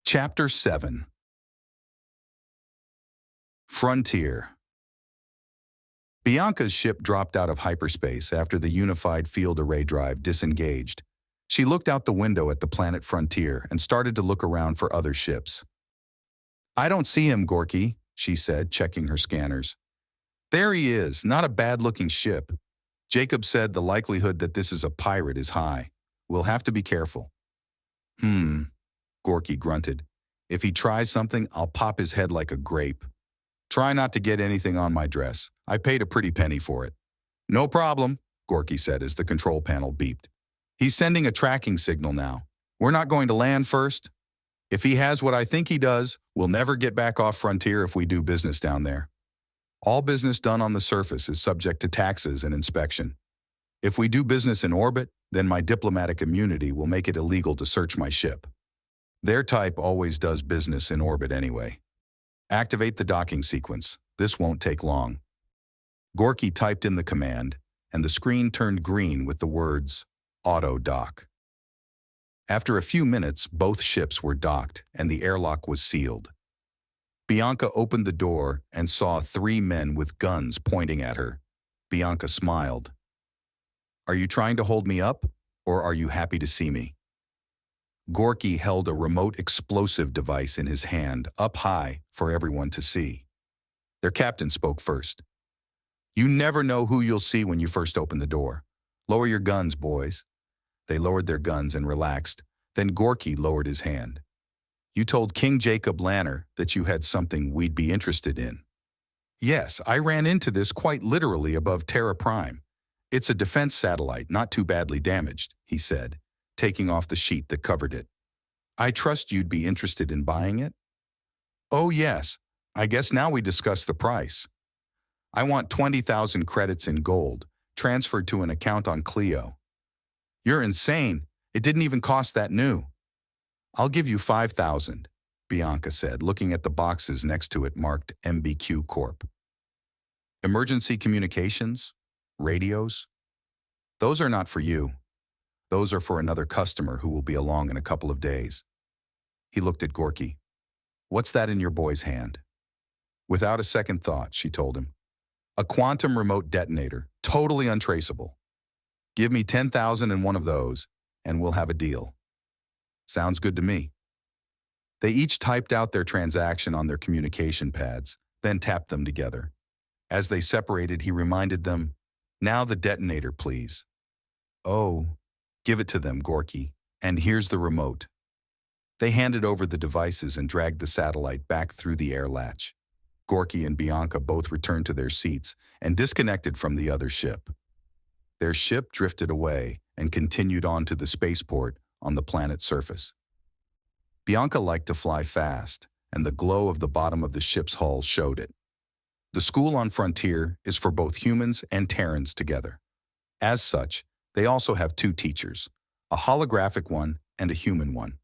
Chapter 7. Frontier. Bianca's ship dropped out of hyperspace after the unified field array drive disengaged. She looked out the window at the planet Frontier and started to look around for other ships. "I don't see him, Gorky," she said, checking her scanners. "There he is, not a bad-looking ship. Jacob said the likelihood that this is a pirate is high. We'll have to be careful." Gorky grunted. "If he tries something, I'll pop his head like a grape. Try not to get anything on my dress. I paid a pretty penny for it." "No problem," Gorky said as the control panel beeped. "He's sending a tracking signal now. We're not going to land first. If he has what I think he does, we'll never get back off Frontier if we do business down there. All business done on the surface is subject to taxes and inspection. If we do business in orbit, then my diplomatic immunity will make it illegal to search my ship. Their type always does business in orbit anyway. Activate the docking sequence. This won't take long." Gorky typed in the command, and the screen turned green with the words, "Auto Dock." After a few minutes, both ships were docked, and the airlock was sealed. Bianca opened the door and saw 3 men with guns pointing at her. Bianca smiled. "Are you trying to hold me up, or are you happy to see me?" Gorky held a remote explosive device in his hand, up high for everyone to see. Their captain spoke first. "You never know who you'll see when you first open the door. Lower your guns, boys." They lowered their guns and relaxed. Then Gorky lowered his hand. "You told King Jacob Lanner that you had something we'd be interested in." "Yes, I ran into this quite literally above Terra Prime. It's a defense satellite, not too badly damaged," he said, taking off the sheet that covered it. "I trust you'd be interested in buying it?" "Oh yes, I guess now we discuss the price. I want 20,000 credits in gold, transferred to an account on Clio." "You're insane. It didn't even cost that new." "I'll give you 5,000, Bianca said, looking at the boxes next to it marked MBQ Corp. "Emergency communications? Radios? Those are not for you. Those are for another customer who will be along in a couple of days." He looked at Gorky. "What's that in your boy's hand?" Without a second thought, she told him. "A quantum remote detonator, totally untraceable. Give me 10,000 in one of those, and we'll have a deal." "Sounds good to me." They each typed out their transaction on their communication pads, then tapped them together. As they separated, he reminded them, "Now the detonator, please." "Oh, give it to them, Gorky, and here's the remote." They handed over the devices and dragged the satellite back through the air latch. Gorky and Bianca both returned to their seats and disconnected from the other ship. Their ship drifted away and continued on to the spaceport on the planet's surface. Bianca liked to fly fast, and the glow of the bottom of the ship's hull showed it. The school on Frontier is for both humans and Terrans together. As such, they also have 2 teachers, a holographic one and a human one.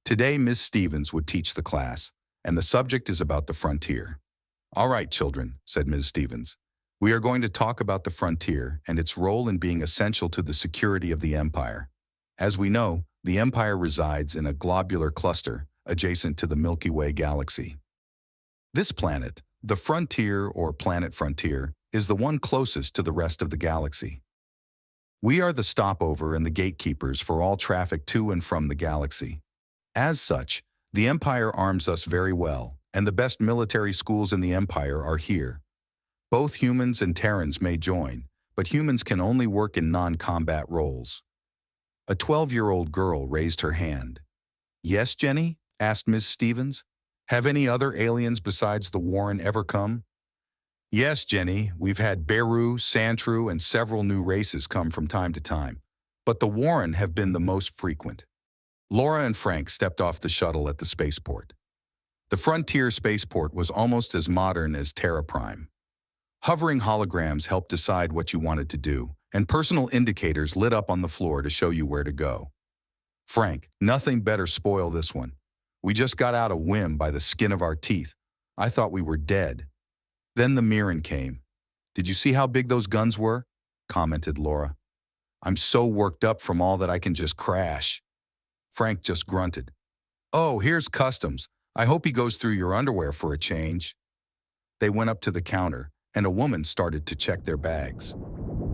Today, Ms. Stevens would teach the class, and the subject is about the Frontier. "All right, children," said Ms. Stevens. "We are going to talk about the Frontier and its role in being essential to the security of the Empire. As we know, the Empire resides in a globular cluster adjacent to the Milky Way galaxy. This planet, the Frontier or Planet Frontier, is the one closest to the rest of the galaxy. We are the stopover and the gatekeepers for all traffic to and from the galaxy. As such, the Empire arms us very well, and the best military schools in the Empire are here. Both humans and Terrans may join, but humans can only work in non-combat roles." A 12-year-old girl raised her hand. "Yes, Jenny?" asked Ms. Stevens. "Have any other aliens besides the Warren ever come?" "Yes, Jenny, we've had Beru, Santru, and several new races come from time to time, but the Warren have been the most frequent." Laura and Frank stepped off the shuttle at the spaceport. The Frontier spaceport was almost as modern as Terra Prime. Hovering holograms helped decide what you wanted to do, and personal indicators lit up on the floor to show you where to go. "Frank, nothing better spoil this one. We just got out a whim by the skin of our teeth. I thought we were dead." Then the Meeran came. "Did you see how big those guns were?" commented Laura. "I'm so worked up from all that I can just crash." Frank just grunted. Oh, here's customs. I hope he goes through your underwear for a change. They went up to the counter, and a woman started to check their bags.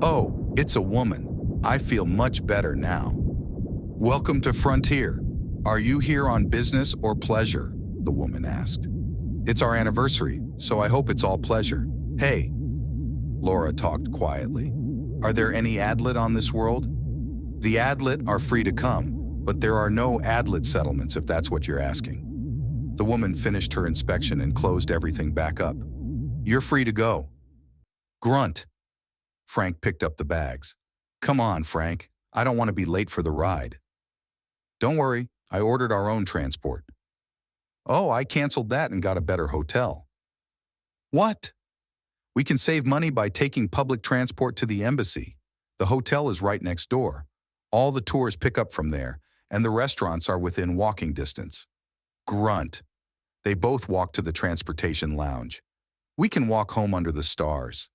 Oh, it's a woman. I feel much better now. Welcome to Frontier. Are you here on business or pleasure? The woman asked. It's our anniversary, so I hope it's all pleasure. Hey, Laura talked quietly. Are there any adlet on this world? The adlet are free to come, but there are no adlet settlements if that's what you're asking. The woman finished her inspection and closed everything back up. You're free to go. Grunt. Frank picked up the bags. Come on, Frank. I don't want to be late for the ride. Don't worry, I ordered our own transport. Oh, I canceled that and got a better hotel. What? We can save money by taking public transport to the embassy. The hotel is right next door. All the tours pick up from there, and the restaurants are within walking distance. Grunt. They both walked to the transportation lounge. We can walk home under the stars.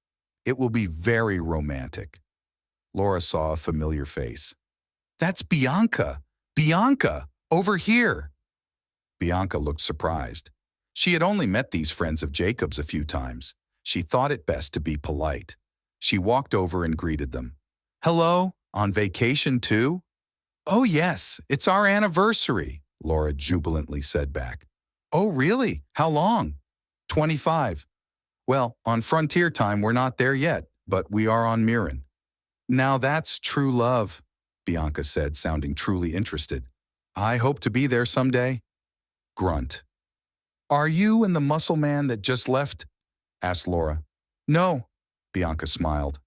It will be very romantic. Laura saw a familiar face. That's Bianca. Bianca, over here. Bianca looked surprised. She had only met these friends of Jacob's a few times. She thought it best to be polite. She walked over and greeted them. Hello, on vacation too? Oh yes, it's our anniversary, Laura jubilantly said back. Oh really? How long? 25. Well, on Frontier time we're not there yet, but we are on Meeran. Now that's true love, Bianca said, sounding truly interested. I hope to be there someday. Grunt. Are you and the muscle man that just left? Asked Laura. No, Bianca smiled.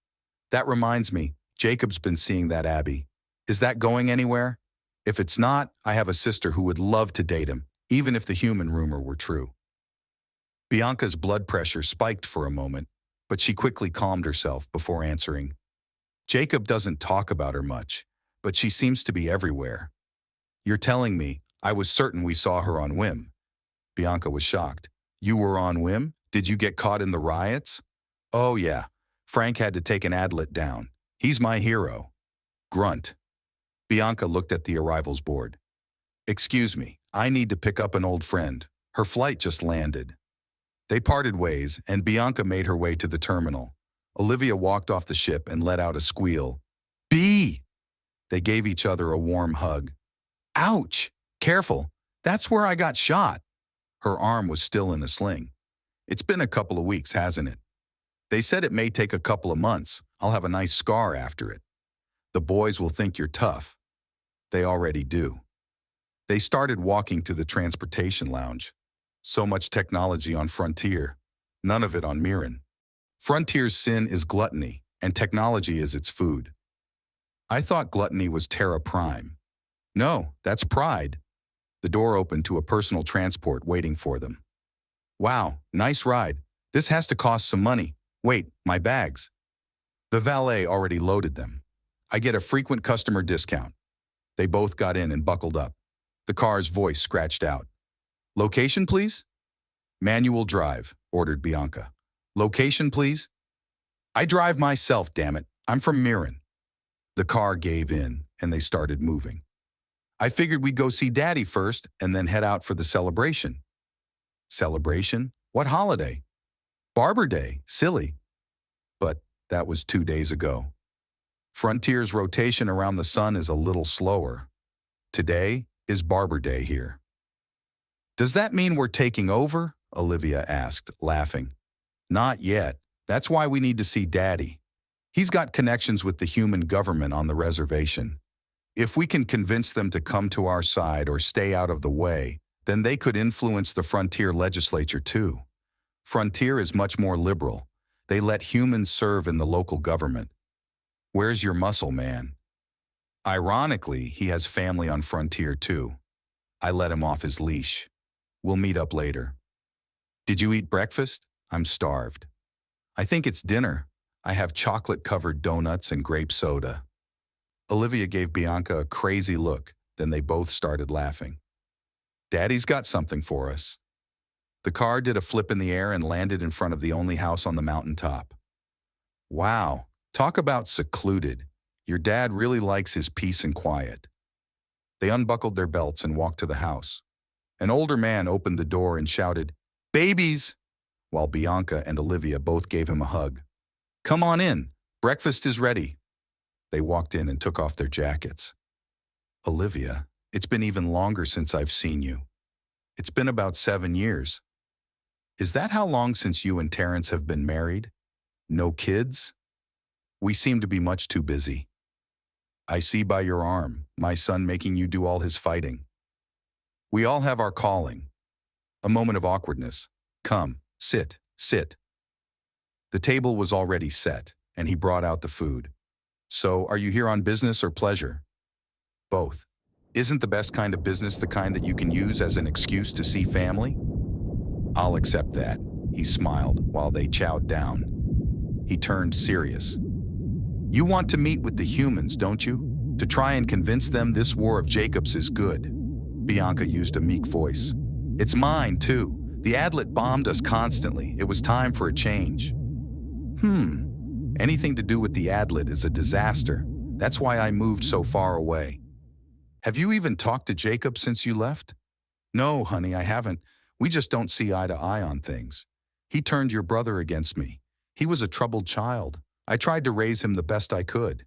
That reminds me, Jacob's been seeing that Abby. Is that going anywhere? If it's not, I have a sister who would love to date him, even if the human rumor were true. Bianca's blood pressure spiked for a moment, but she quickly calmed herself before answering. Jacob doesn't talk about her much, but she seems to be everywhere. You're telling me, I was certain we saw her on whim. Bianca was shocked. You were on whim? Did you get caught in the riots? Oh yeah, Frank had to take an adlet down. He's my hero. Grunt. Bianca looked at the arrivals board. Excuse me, I need to pick up an old friend. Her flight just landed. They parted ways, and Bianca made her way to the terminal. Olivia walked off the ship and let out a squeal. Bee! They gave each other a warm hug. Ouch! Careful, that's where I got shot. Her arm was still in a sling. It's been a couple of weeks, hasn't it? They said it may take a couple of months. I'll have a nice scar after it. The boys will think you're tough. They already do. They started walking to the transportation lounge. So much technology on Frontier, none of it on Meeran. Frontier's sin is gluttony, and technology is its food. I thought gluttony was Terra Prime. No, that's pride. The door opened to a personal transport waiting for them. Wow, nice ride. This has to cost some money. Wait, my bags. The valet already loaded them. I get a frequent customer discount. They both got in and buckled up. The car's voice scratched out. Location, please? Manual drive, ordered Bianca. Location, please? I drive myself, damn it. I'm from Meeran. The car gave in, and they started moving. I figured we'd go see Daddy first and then head out for the celebration. Celebration? What holiday? Barber Day, silly. But that was 2 days ago. Frontier's rotation around the sun is a little slower. Today is Barber Day here. Does that mean we're taking over? Olivia asked, laughing. Not yet. That's why we need to see Daddy. He's got connections with the human government on the reservation. If we can convince them to come to our side or stay out of the way, then they could influence the Frontier legislature too. Frontier is much more liberal. They let humans serve in the local government. Where's your muscle man? Ironically, he has family on Frontier too. I let him off his leash. We'll meet up later. Did you eat breakfast? I'm starved. I think it's dinner. I have chocolate-covered donuts and grape soda. Olivia gave Bianca a crazy look, then they both started laughing. Daddy's got something for us. The car did a flip in the air and landed in front of the only house on the mountaintop. Wow, talk about secluded. Your dad really likes his peace and quiet. They unbuckled their belts and walked to the house. An older man opened the door and shouted, "Babies!" while Bianca and Olivia both gave him a hug. "Come on in. Breakfast is ready." They walked in and took off their jackets. "Olivia, it's been even longer since I've seen you. It's been about 7 years. Is that how long since you and Terrence have been married? No kids? We seem to be much too busy. I see by your arm, my son making you do all his fighting. We all have our calling." A moment of awkwardness. "Come, sit, sit." The table was already set, and he brought out the food. "So, are you here on business or pleasure?" "Both. Isn't the best kind of business the kind that you can use as an excuse to see family?" "I'll accept that," he smiled while they chowed down. He turned serious. "You want to meet with the humans, don't you? To try and convince them this war of Jacobs is good." Bianca used a meek voice. "It's mine, too. The Adlet bombed us constantly. It was time for a change." Anything to do with the Adlet is a disaster. That's why I moved so far away." "Have you even talked to Jacob since you left?" "No, honey, I haven't. We just don't see eye to eye on things. He turned your brother against me. He was a troubled child. I tried to raise him the best I could.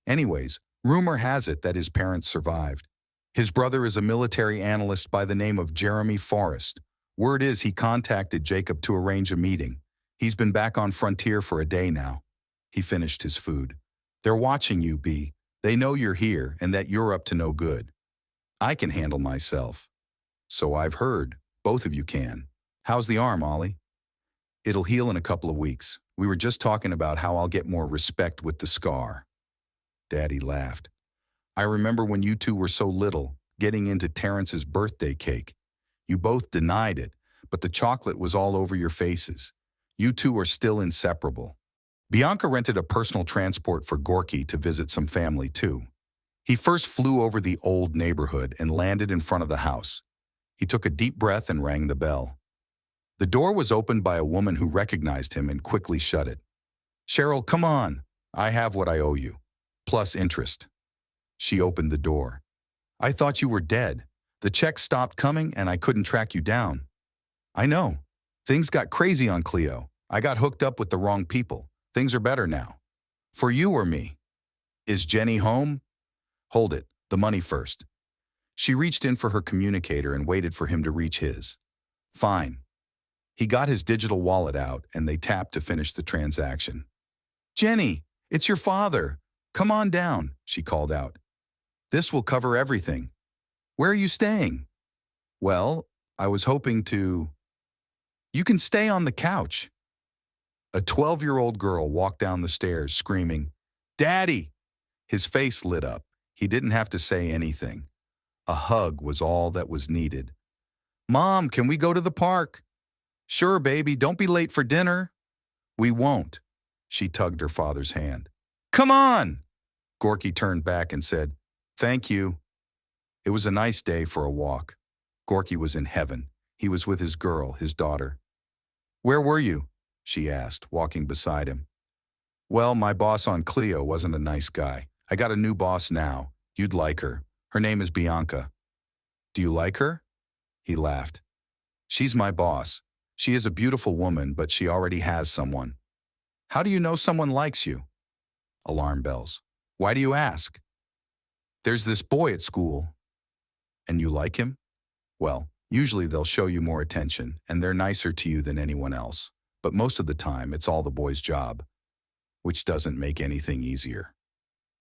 Anyways, rumor has it that his parents survived. His brother is a military analyst by the name of Jeremy Forrest. Word is he contacted Jacob to arrange a meeting. He's been back on Frontier for a day now." He finished his food. "They're watching you, B. They know you're here and that you're up to no good. I can handle myself." "So I've heard. Both of you can. How's the arm, Ollie?" "It'll heal in a couple of weeks. We were just talking about how I'll get more respect with the scar." Daddy laughed. "I remember when you two were so little, getting into Terrence's birthday cake. You both denied it, but the chocolate was all over your faces. You two are still inseparable." Bianca rented a personal transport for Gorky to visit some family too. He first flew over the old neighborhood and landed in front of the house. He took a deep breath and rang the bell. The door was opened by a woman who recognized him and quickly shut it. "Cheryl, come on. I have what I owe you, plus interest." She opened the door. "I thought you were dead. The checks stopped coming and I couldn't track you down." "I know. Things got crazy on Cleo. I got hooked up with the wrong people. Things are better now. For you or me?" "Is Jenny home?" "Hold it. The money first." She reached in for her communicator and waited for him to reach his. "Fine." He got his digital wallet out and they tapped to finish the transaction. "Jenny, it's your father. Come on down," she called out. "This will cover everything. Where are you staying?" "Well, I was hoping to—" "You can stay on the couch." A 12-year-old girl walked down the stairs screaming, "Daddy!" His face lit up. He didn't have to say anything. A hug was all that was needed. "Mom, can we go to the park?" "Sure, baby, don't be late for dinner." "We won't." She tugged her father's hand. "Come on!" Gorky turned back and said, "Thank you." It was a nice day for a walk. Gorky was in heaven. He was with his girl, his daughter. "Where were you?" she asked, walking beside him. "Well, my boss on Cleo wasn't a nice guy. I got a new boss now. You'd like her. Her name is Bianca." "Do you like her?" He laughed. "She's my boss. She is a beautiful woman, but she already has someone." "How do you know someone likes you?" Alarm bells. "Why do you ask?" "There's this boy at school." "And you like him?" "Well, usually they'll show you more attention, and they're nicer to you than anyone else. But most of the time, it's all the boy's job, which doesn't make anything easier."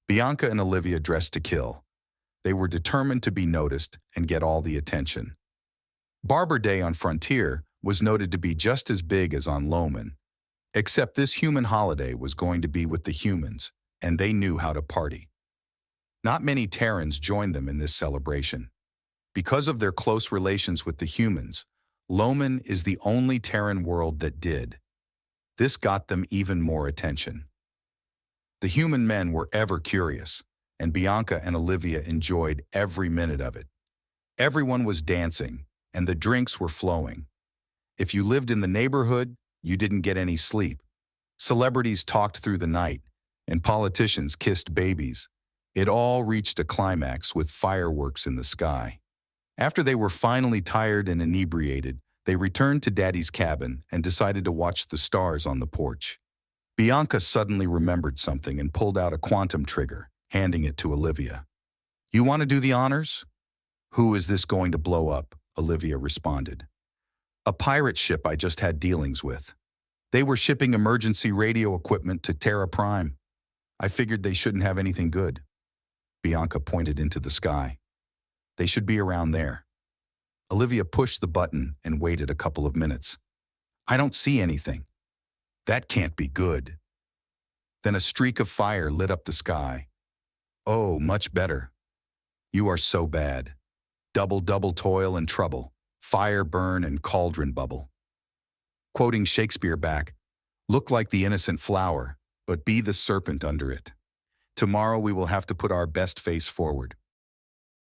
Bianca and Olivia dressed to kill. They were determined to be noticed and get all the attention. Barber Day on Frontier was noted to be just as big as on Loman, except this human holiday was going to be with the humans, and they knew how to party. Not many Terrans joined them in this celebration. Because of their close relations with the humans, Loman is the only Terran world that did. This got them even more attention. The human men were ever curious, and Bianca and Olivia enjoyed every minute of it. Everyone was dancing, and the drinks were flowing. If you lived in the neighborhood, you didn't get any sleep. Celebrities talked through the night, and politicians kissed babies. It all reached a climax with fireworks in the sky. After they were finally tired and inebriated, they returned to Daddy's cabin and decided to watch the stars on the porch. Bianca suddenly remembered something and pulled out a quantum trigger, handing it to Olivia. "You want to do the honors?" "Who is this going to blow up?" Olivia responded. "A pirate ship I just had dealings with. They were shipping emergency radio equipment to Terra Prime. I figured they shouldn't have anything good." Bianca pointed into the sky. "They should be around there." Olivia pushed the button and waited a couple of minutes. "I don't see anything." "That can't be good." Then a streak of fire lit up the sky. "Oh, much better. You are so bad. Double toil and trouble. Fire burn and cauldron bubble." Quoting Shakespeare back, "Look like the innocent flower, but be the serpent under it. Tomorrow we will have to put our best face forward."